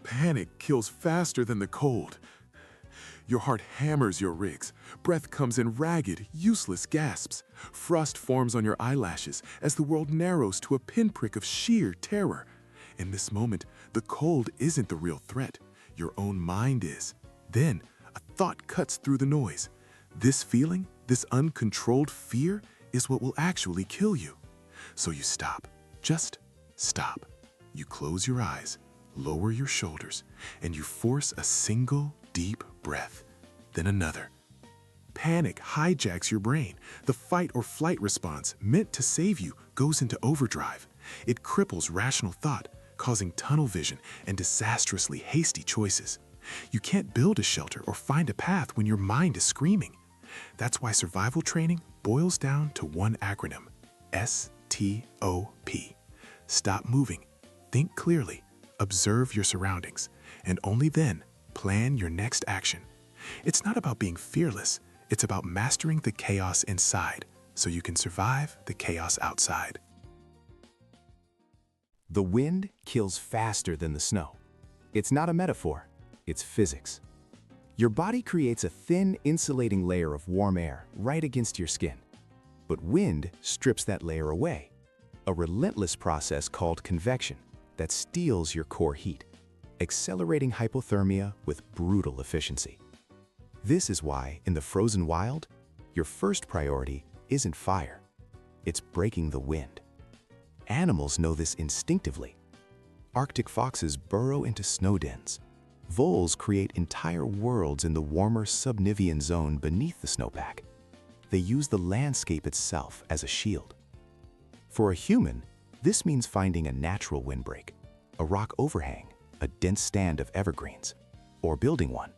Panic kills faster than the cold. Your heart hammers your ribs. Breath comes in ragged, useless gasps. Frost forms on your eyelashes as the world narrows to a pinprick of sheer terror. In this moment, the cold isn't the real threat. Your own mind is. Then, a thought cuts through the noise. This feeling, this uncontrolled fear, is what will actually kill you. So you stop. Just stop. You close your eyes, lower your shoulders, and you force a single deep breath, then another. Panic hijacks your brain. The fight or flight response meant to save you goes into overdrive. It cripples rational thought, causing tunnel vision and disastrously hasty choices. You can't build a shelter or find a path when your mind is screaming. That's why survival training boils down to one acronym: STOP. Stop moving, think clearly, observe your surroundings, and only then plan your next action. It's not about being fearless, it's about mastering the chaos inside so you can survive the chaos outside. The wind kills faster than the snow. It's not a metaphor, it's physics. Your body creates a thin, insulating layer of warm air right against your skin. But wind strips that layer away, a relentless process called convection that steals your core heat, accelerating hypothermia with brutal efficiency. This is why, in the frozen wild, your first priority isn't fire, it's breaking the wind. Animals know this instinctively. Arctic foxes burrow into snow dens. Voles create entire worlds in the warmer subnivean zone beneath the snowpack. They use the landscape itself as a shield. For a human, this means finding a natural windbreak, a rock overhang, a dense stand of evergreens, or building one.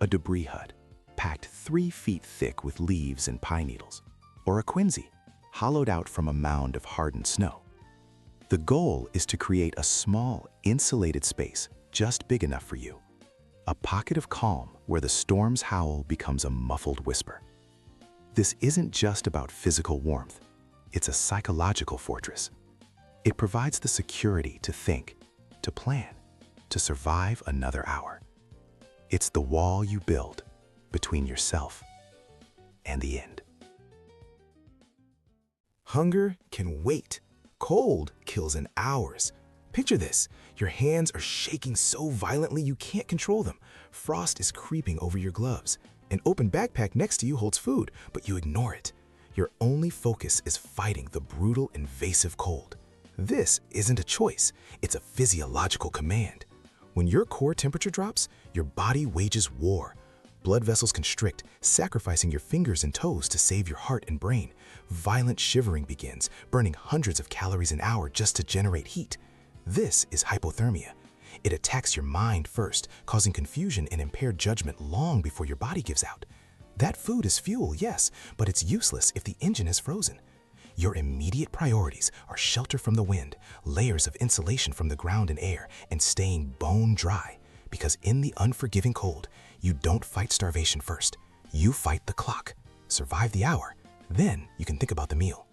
A debris hut, packed 3 feet thick with leaves and pine needles, or a quinsy, hollowed out from a mound of hardened snow. The goal is to create a small, insulated space just big enough for you, a pocket of calm where the storm's howl becomes a muffled whisper. This isn't just about physical warmth, it's a psychological fortress. It provides the security to think, to plan, to survive another hour. It's the wall you build between yourself and the end. Hunger can wait. Cold kills in hours. Picture this. Your hands are shaking so violently you can't control them. Frost is creeping over your gloves. An open backpack next to you holds food, but you ignore it. Your only focus is fighting the brutal, invasive cold. This isn't a choice. It's a physiological command. When your core temperature drops, your body wages war. Blood vessels constrict, sacrificing your fingers and toes to save your heart and brain. Violent shivering begins, burning hundreds of calories an hour just to generate heat. This is hypothermia. It attacks your mind first, causing confusion and impaired judgment long before your body gives out. That food is fuel, yes, but it's useless if the engine is frozen. Your immediate priorities are shelter from the wind, layers of insulation from the ground and air, and staying bone dry. Because in the unforgiving cold, you don't fight starvation first. You fight the clock. Survive the hour. Then you can think about the meal.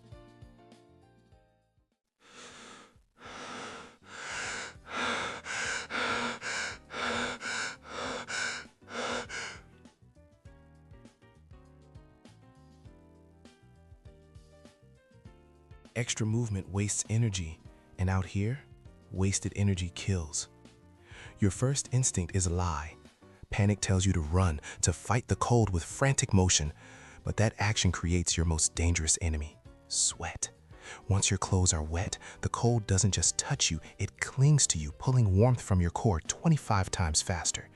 Extra movement wastes energy, and out here, wasted energy kills. Your first instinct is a lie. Panic tells you to run, to fight the cold with frantic motion, but that action creates your most dangerous enemy, sweat. Once your clothes are wet, the cold doesn't just touch you, it clings to you, pulling warmth from your core 25 times faster.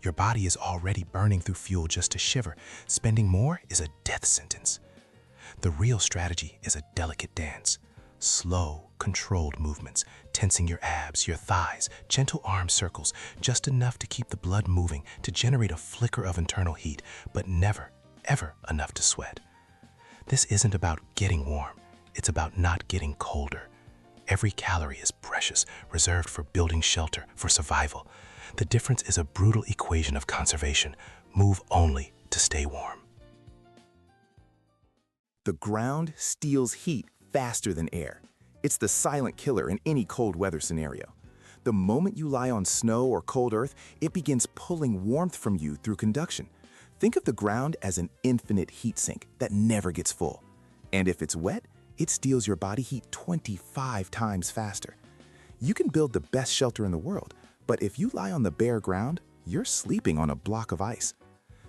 Your body is already burning through fuel just to shiver. Spending more is a death sentence. The real strategy is a delicate dance. Slow, controlled movements, tensing your abs, your thighs, gentle arm circles, just enough to keep the blood moving, to generate a flicker of internal heat, but never, ever enough to sweat. This isn't about getting warm, it's about not getting colder. Every calorie is precious, reserved for building shelter, for survival. The difference is a brutal equation of conservation. Move only to stay warm. The ground steals heat faster than air. It's the silent killer in any cold weather scenario. The moment you lie on snow or cold earth, it begins pulling warmth from you through conduction. Think of the ground as an infinite heat sink that never gets full. And if it's wet, it steals your body heat 25 times faster. You can build the best shelter in the world, but if you lie on the bare ground, you're sleeping on a block of ice.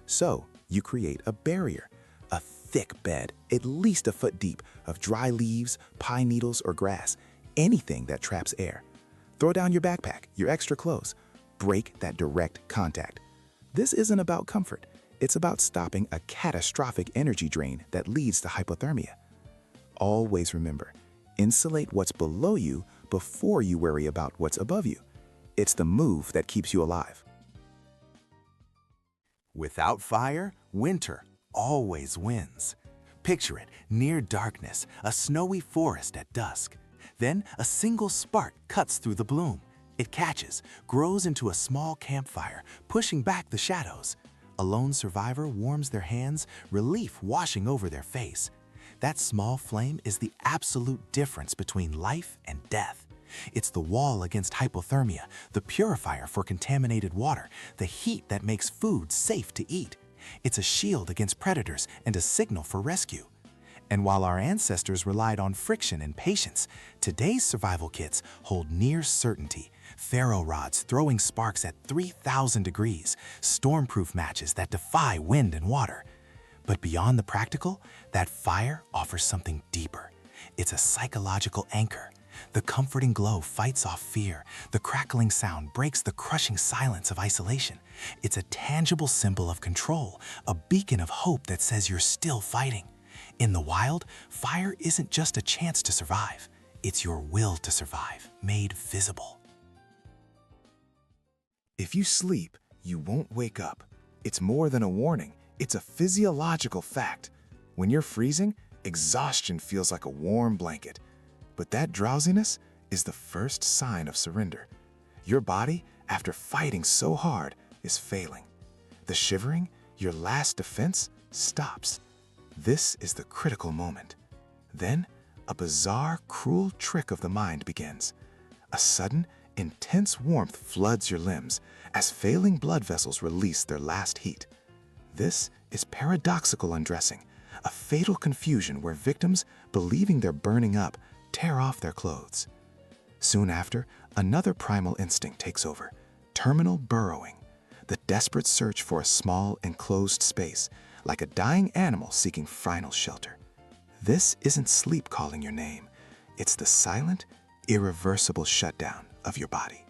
So, you create a barrier, a thick bed, at least a foot deep, of dry leaves, pine needles, or grass, anything that traps air. Throw down your backpack, your extra clothes. Break that direct contact. This isn't about comfort. It's about stopping a catastrophic energy drain that leads to hypothermia. Always remember, insulate what's below you before you worry about what's above you. It's the move that keeps you alive. Without fire, winter always wins. Picture it, near darkness, a snowy forest at dusk. Then a single spark cuts through the bloom. It catches, grows into a small campfire, pushing back the shadows. A lone survivor warms their hands, relief washing over their face. That small flame is the absolute difference between life and death. It's the wall against hypothermia, the purifier for contaminated water, the heat that makes food safe to eat. It's a shield against predators and a signal for rescue. And while our ancestors relied on friction and patience, today's survival kits hold near certainty. Ferro rods throwing sparks at 3,000 degrees, stormproof matches that defy wind and water. But beyond the practical, that fire offers something deeper. It's a psychological anchor. The comforting glow fights off fear. The crackling sound breaks the crushing silence of isolation. It's a tangible symbol of control, a beacon of hope that says you're still fighting. In the wild, fire isn't just a chance to survive. It's your will to survive, made visible. If you sleep, you won't wake up. It's more than a warning. It's a physiological fact. When you're freezing, exhaustion feels like a warm blanket. But that drowsiness is the first sign of surrender. Your body, after fighting so hard, is failing. The shivering, your last defense, stops. This is the critical moment. Then, a bizarre, cruel trick of the mind begins. A sudden, intense warmth floods your limbs as failing blood vessels release their last heat. This is paradoxical undressing, a fatal confusion where victims, believing they're burning up, tear off their clothes. Soon after, another primal instinct takes over, terminal burrowing, the desperate search for a small, enclosed space, like a dying animal seeking final shelter. This isn't sleep calling your name. It's the silent, irreversible shutdown of your body.